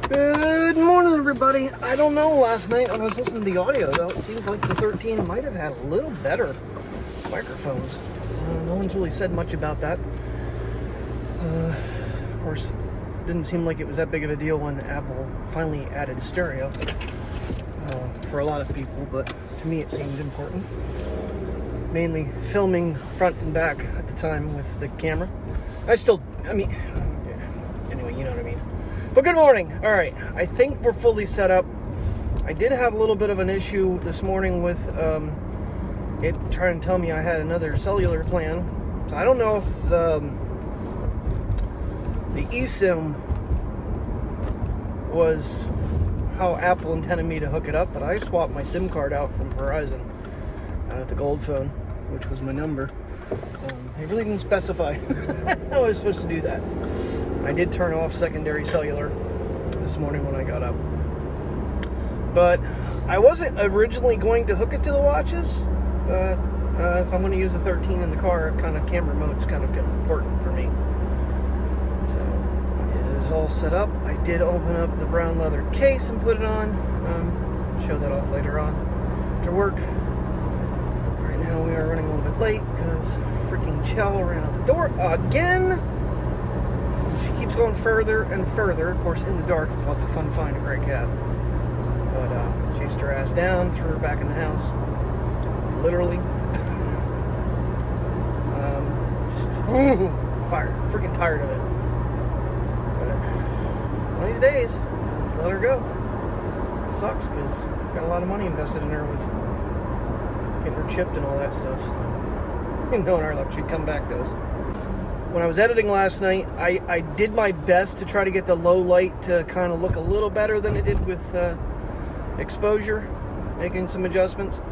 Good morning, everybody. I don't know, last night when I was listening to the audio, though, it seems like the 13 might have had a little better microphones. No one's really said much about that. Of course, didn't seem like it was that big of a deal when Apple finally added stereo for a lot of people, but to me it seemed important. Mainly filming front and back at the time with the camera. Anyway, you know what I mean. But good morning. All right, I think we're fully set up. I did have a little bit of an issue this morning with it trying to tell me I had another cellular plan. So I don't know if the eSIM was how Apple intended me to hook it up, but I swapped my SIM card out from Verizon out of the gold phone, which was my number. They really didn't specify how I was supposed to do that. I did turn off secondary cellular this morning when I got up. But I wasn't originally going to hook it to the watches. If I'm going to use the 13 in the car, camera mode's kind of important for me. So it is all set up. I did open up the brown leather case and put it on. Show that off later on after work. Right now we are running a little bit late because freaking Chell ran out the door again. She keeps going further and further. Of course, in the dark, it's lots of fun finding a gray cat. But chased her ass down, threw her back in the house. Literally. Freaking tired of it. But one of these days, let her go. It sucks because I've got a lot of money invested in her with getting her chipped and all that stuff. So, knowing our luck, she'd come back though. When I was editing last night, I did my best to try to get the low light to kind of look a little better than it did with exposure, making some adjustments.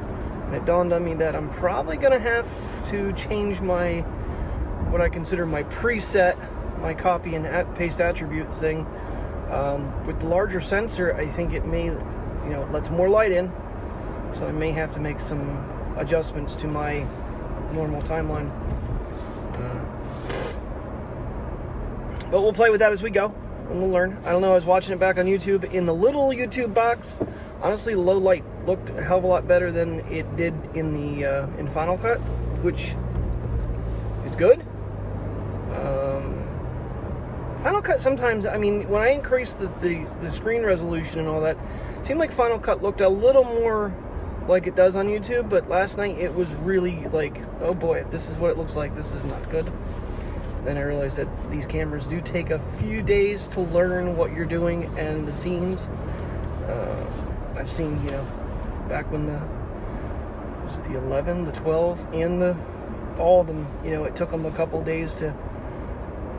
And it dawned on me that I'm probably going to have to change what I consider my preset, my copy and paste attribute thing. With the larger sensor, I think it may, lets more light in. So I may have to make some adjustments to my normal timeline. But we'll play with that as we go, and we'll learn. I don't know, I was watching it back on YouTube. In the little YouTube box, honestly, low light looked a hell of a lot better than it did in the in Final Cut, which is good. Final Cut sometimes, when I increased the screen resolution and all that, it seemed like Final Cut looked a little more like it does on YouTube, but last night it was really like, oh boy, if this is what it looks like, this is not good. Then I realized that these cameras do take a few days to learn what you're doing and the scenes. I've seen, back when was it the 11, the 12, and all of them, it took them a couple days to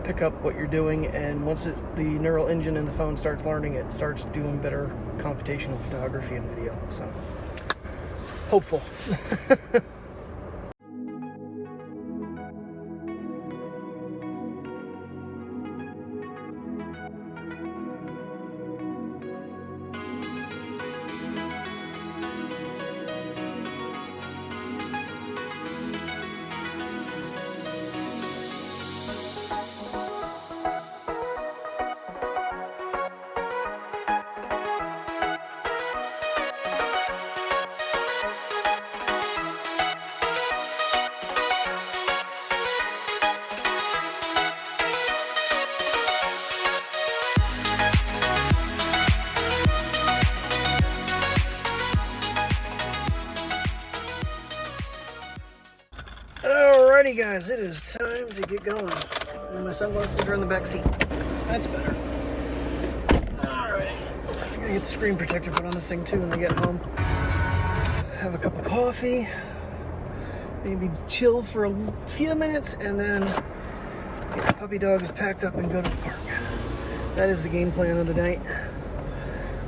pick up what you're doing, and once the neural engine in the phone starts learning, it starts doing better computational photography and video. So, hopeful. Alrighty guys, it is time to get going. And my sunglasses are in the back seat. That's better. Alright. I'm gonna get the screen protector put on this thing too when I get home. Have a cup of coffee. Maybe chill for a few minutes and then get the puppy dogs packed up and go to the park. That is the game plan of the night.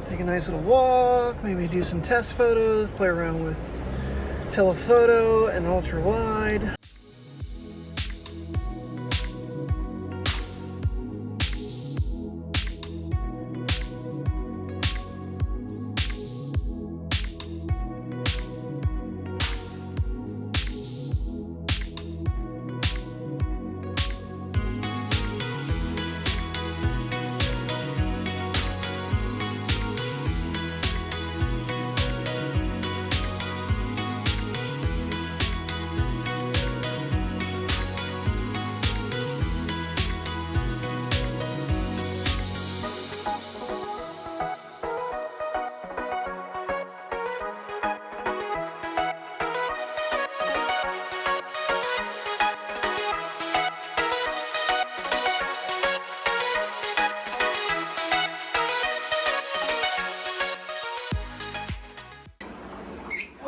Take a nice little walk, maybe do some test photos, play around with telephoto and ultra wide.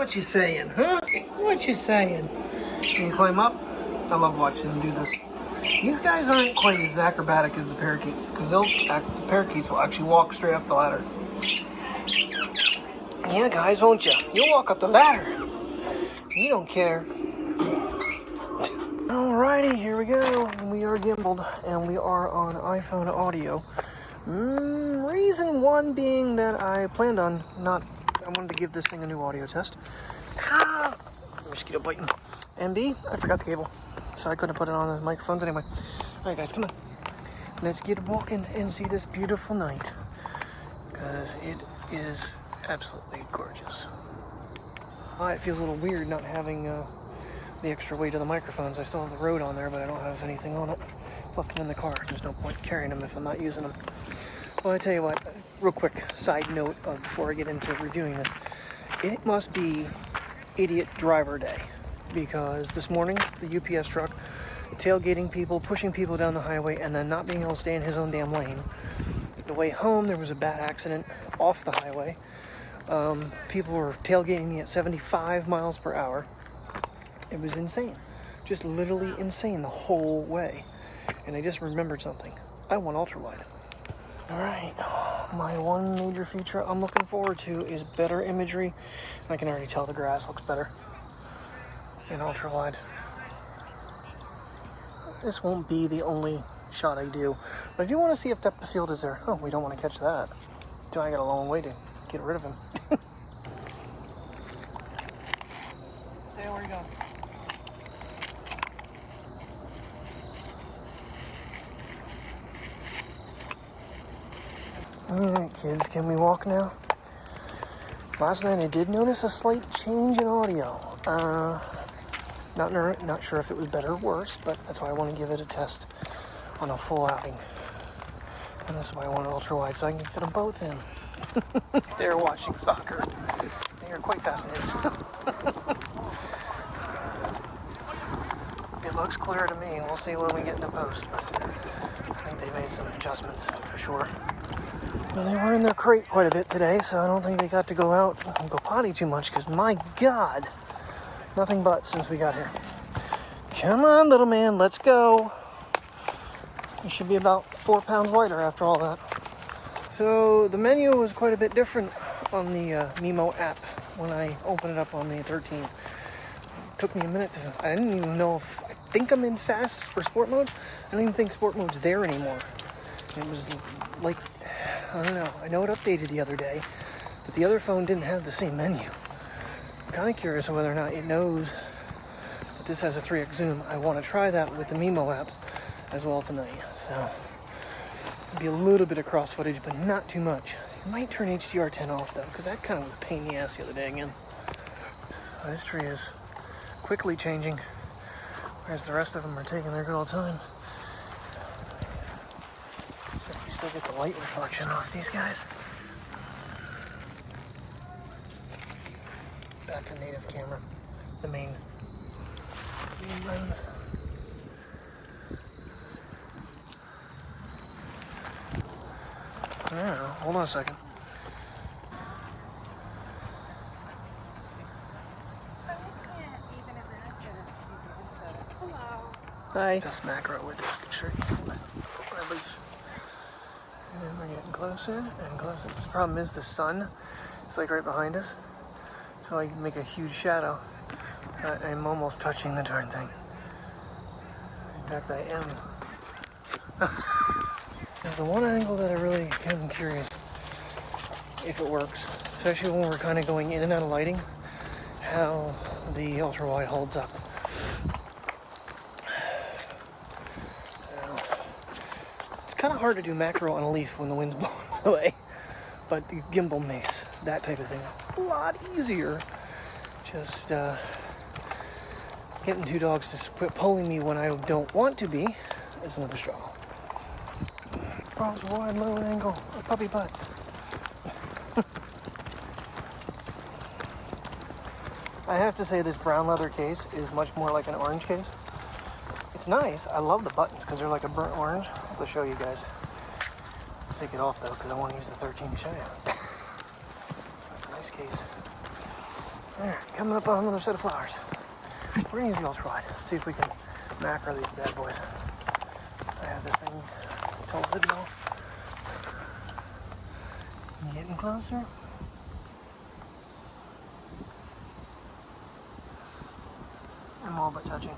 What you saying, huh? What you saying? Can you climb up? I love watching them do this. These guys aren't quite as acrobatic as the parakeets, because the parakeets will actually walk straight up the ladder. Yeah, guys, won't you? You'll walk up the ladder. You don't care. Alrighty, here we go. We are gimbaled, and we are on iPhone audio. Reason one being that I planned on I wanted to give this thing a new audio test. Mosquito biting. And B, I forgot the cable, so I couldn't put it on the microphones anyway. Alright guys, come on. Let's get walking and see this beautiful night, because it is absolutely gorgeous. It feels a little weird not having the extra weight of the microphones. I still have the Rode on there, but I don't have anything on it. Left them in the car. There's no point carrying them if I'm not using them. Well, I tell you what, real quick side note before I get into reviewing this. It must be idiot driver day, because this morning the UPS truck tailgating people, pushing people down the highway, and then not being able to stay in his own damn lane. The way home, there was a bad accident off the highway. People were tailgating me at 75 miles per hour. It was insane. Just literally insane the whole way. And I just remembered something. I want ultra-wide. Alright, my one major feature I'm looking forward to is better imagery. I can already tell the grass looks better in ultra-wide. This won't be the only shot I do, but I do want to see if depth of field is there. Oh, we don't want to catch that. So I got a long way to get rid of him. There we go. Alright kids, can we walk now? Last night I did notice a slight change in audio. Not sure if it was better or worse, but that's why I want to give it a test on a full outing. And that's why I want it ultra wide, so I can fit them both in. They're watching soccer. They are quite fascinated. It looks clear to me. We'll see when we get in the post, but I think they made some adjustments for sure. Well, they were in their crate quite a bit today, so I don't think they got to go out and go potty too much, because my God, nothing but since we got here. Come on, little man, let's go. You should be about 4 pounds lighter after all that. So the menu was quite a bit different on the Mimo app when I opened it up on the 13th. It took me a minute to, I didn't even know if, I think I'm in fast or sport mode. I don't even think sport mode's there anymore. It was like, I don't know, I know it updated the other day, but the other phone didn't have the same menu. I'm kind of curious whether or not it knows that this has a 3x zoom. I want to try that with the Mimo app as well tonight. So, it'll be a little bit of cross footage, but not too much. I might turn HDR10 off though, because that kind of was a pain in the ass the other day again. This tree is quickly changing, whereas the rest of them are taking their good old time. So we still get the light reflection off these guys. Back to native camera, the main lens. I don't know, hold on a second. Hi. Just macro with this tree. And we're getting closer and closer. The problem is the sun is like right behind us, so I can make a huge shadow. I'm almost touching the darn thing. In fact, I am. Now, the one angle that I really am curious if it works, especially when we're kind of going in and out of lighting, how the ultra wide holds up. It's kind of hard to do macro on a leaf when the wind's blowing away, but the gimbal makes that type of thing a lot easier. Just getting two dogs to quit pulling me when I don't want to be is another struggle. Pros wide, low angle, puppy butts. I have to say this brown leather case is much more like an orange case. It's nice. I love the buttons because they're like a burnt orange. I'll show you guys. I'll take it off though because I want to use the 13 to show you. That's a nice case. There, coming up on another set of flowers. We're gonna use the ultra wide. See if we can macro these bad boys. So I have this thing tilted now. Getting closer. I'm all but touching.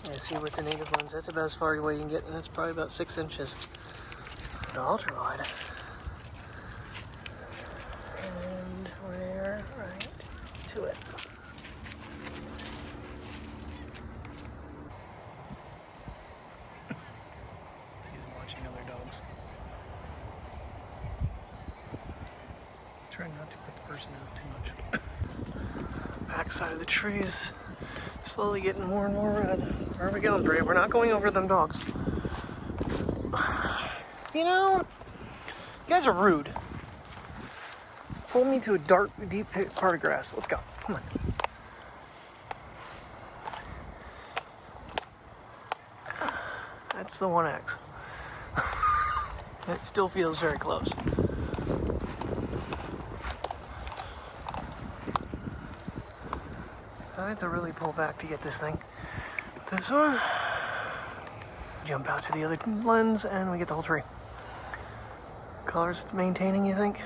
Yeah, see with the native lens, that's about as far away you can get, and that's probably about 6 inches. The ultra wide. And we're right to it. He's watching other dogs. Try not to put the person out too much. Back side of the trees. Slowly getting more and more red. Where are we going, Dre? We're not going over them dogs. You know, you guys are rude. Pull me to a dark, deep part of grass. Let's go. Come on. That's the 1X. It still feels very close. I have to really pull back to get this thing. This one. Jump out to the other lens and we get the whole tree. Colors maintaining, you think?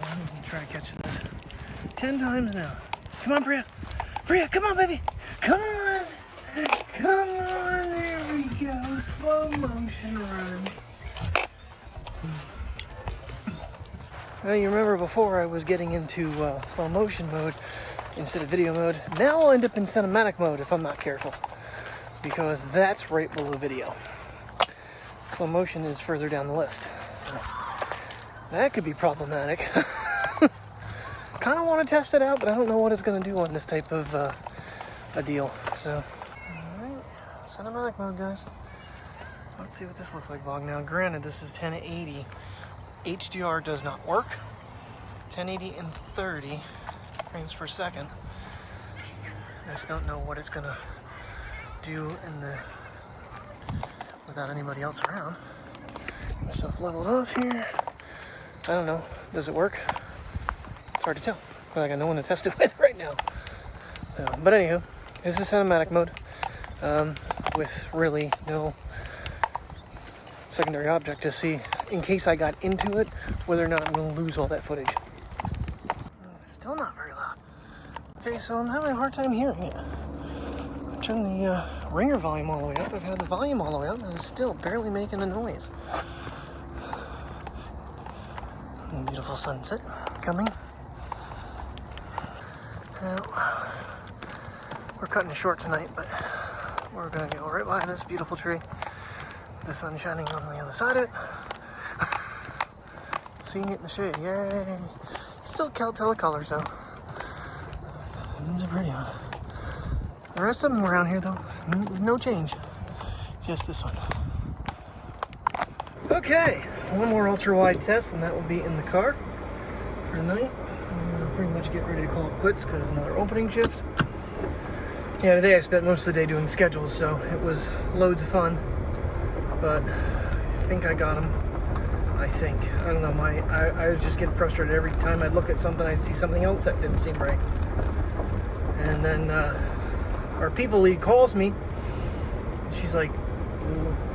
I'm gonna try catching this 10 times now. Come on, Bria. Bria, come on, baby. Come on. Come on. There we go. Slow motion run. Well, you remember before I was getting into slow motion mode instead of video mode. Now I'll end up in cinematic mode if I'm not careful, because that's right below video. Slow motion is further down the list. So that could be problematic. Kind of want to test it out, but I don't know what it's going to do on this type of a deal. So, alright, cinematic mode, guys. Let's see what this looks like, vlog. Now, granted, this is 1080. HDR does not work. 1080 and 30 frames per second. I just don't know what it's gonna do in the without anybody else around. Get myself leveled off here. I don't know. Does it work? It's hard to tell. I got no one to test it with right now. But anywho, this is cinematic mode with really no secondary object to see in case I got into it, whether or not I'm going to lose all that footage. Still not very loud. Okay, so I'm having a hard time hearing it. Turn the ringer volume all the way up. I've had the volume all the way up and it's still barely making a noise. Beautiful sunset coming. Now, we're cutting it short tonight, but we're going to go right by this beautiful tree. The sun shining on the other side of it. Seeing it in the shade, yay! Still can't tell the colors though. It's a pretty one. The rest of them around here though, no change. Just this one. Okay, one more ultra wide test and that will be in the car for tonight. I'm gonna pretty much get ready to call it quits because another opening shift. Yeah, today I spent most of the day doing schedules, so it was loads of fun. But I think I got them. I don't know, I was just getting frustrated every time I'd look at something, I'd see something else that didn't seem right. And then our people lead calls me. She's like,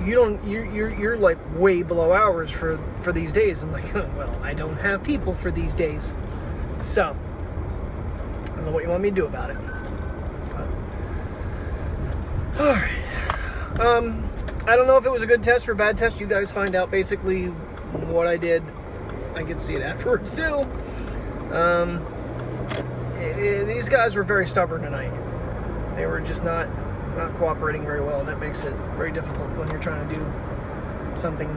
you're like way below hours for these days. I'm like, well, I don't have people for these days, so I don't know what you want me to do about it. But, all right. I don't know if it was a good test or a bad test. You guys find out basically what I did. I can see it afterwards too. These guys were very stubborn tonight. They were just not cooperating very well, and that makes it very difficult when you're trying to do something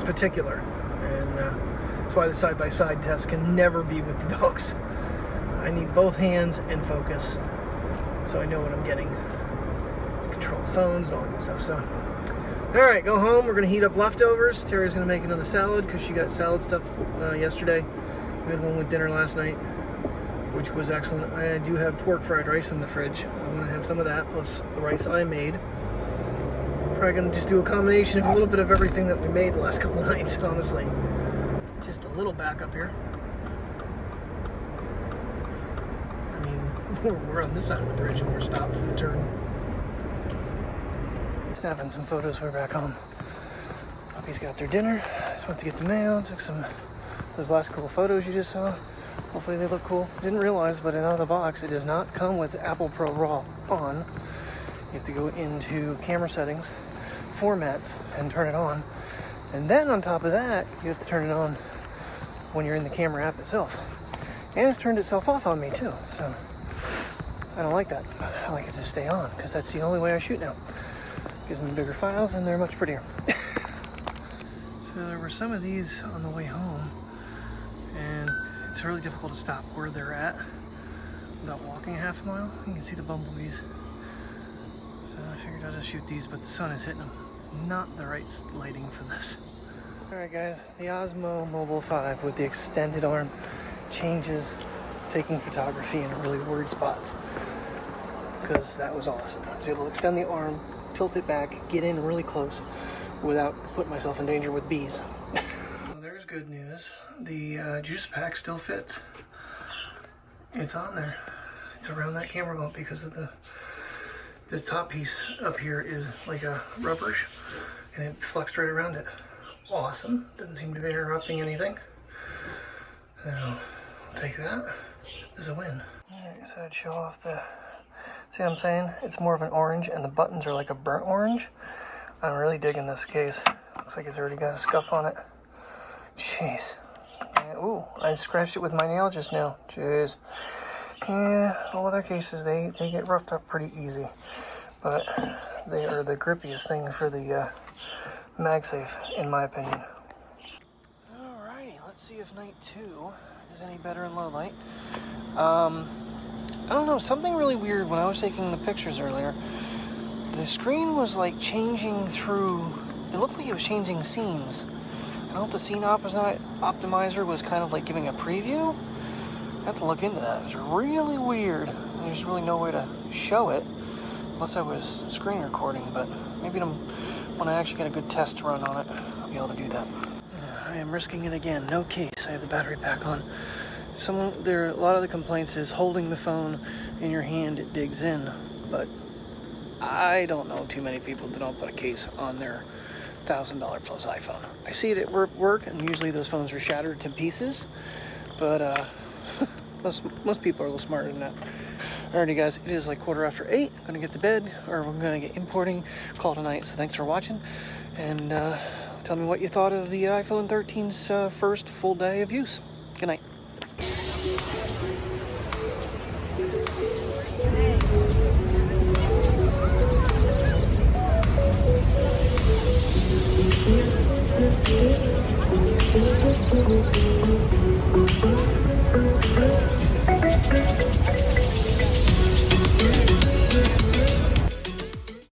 particular. And that's why the side-by-side test can never be with the dogs. I need both hands and focus, so I know what I'm getting. Control phones and all that good stuff. So, all right, go home. We're gonna heat up leftovers. Terry's gonna make another salad because she got salad stuff yesterday. We had one with dinner last night, which was excellent. I do have pork fried rice in the fridge. I'm gonna have some of that plus the rice I made. Probably gonna just do a combination of a little bit of everything that we made the last couple of nights, honestly. Just a little backup here. I mean, we're on this side of the bridge and we're stopped for the turn. Snapping some photos. We're back home. Puppies got their dinner. Just went to get the mail. Took some those last couple photos you just saw. Hopefully they look cool. Didn't realize, but out of the box, it does not come with Apple Pro RAW on. You have to go into camera settings, formats, and turn it on. And then on top of that, you have to turn it on when you're in the camera app itself. And it's turned itself off on me too. So I don't like that. I like it to stay on because that's the only way I shoot now. Gives me bigger files and they're much prettier. So there were some of these on the way home, and it's really difficult to stop where they're at without walking a half a mile. You can see the bumblebees. So I figured I'd just shoot these, but the sun is hitting them. It's not the right lighting for this. Alright guys, the Osmo Mobile 5 with the extended arm changes taking photography in really weird spots. Because that was awesome. I was able to extend the arm, tilt it back, get in really close without putting myself in danger with bees. Well, there's good news. The juice pack still fits. It's on there. It's around that camera bump because of this top piece up here is like a rubberish and it flexed right around it. Awesome. Doesn't seem to be interrupting anything. So I'll take that as a win. Alright, so I'd show off the... See what I'm saying? It's more of an orange and the buttons are like a burnt orange. I'm really digging this case. Looks like it's already got a scuff on it. Jeez. Yeah, ooh, I scratched it with my nail just now. Jeez. Yeah, all other cases, they get roughed up pretty easy. But they are the grippiest thing for the MagSafe, in my opinion. Alrighty, let's see if night 2 is any better in low light. I don't know, something really weird when I was taking the pictures earlier. The screen was like changing through, it looked like it was changing scenes. I don't know if the scene optimizer was kind of like giving a preview. I have to look into that. It was really weird. There's really no way to show it unless I was screen recording, but maybe when I actually get a good test run on it, I'll be able to do that. I am risking it again. No case. I have the battery pack on. A lot of the complaints is holding the phone in your hand, it digs in, but I don't know too many people that don't put a case on their $1,000 plus iPhone. I see it at work, and usually those phones are shattered to pieces, but most people are a little smarter than that. Alrighty guys, it is like 8:15. I'm gonna get to bed, or we're gonna get importing, call tonight. So thanks for watching, and tell me what you thought of the iPhone 13's first full day of use. Good night. Thank you.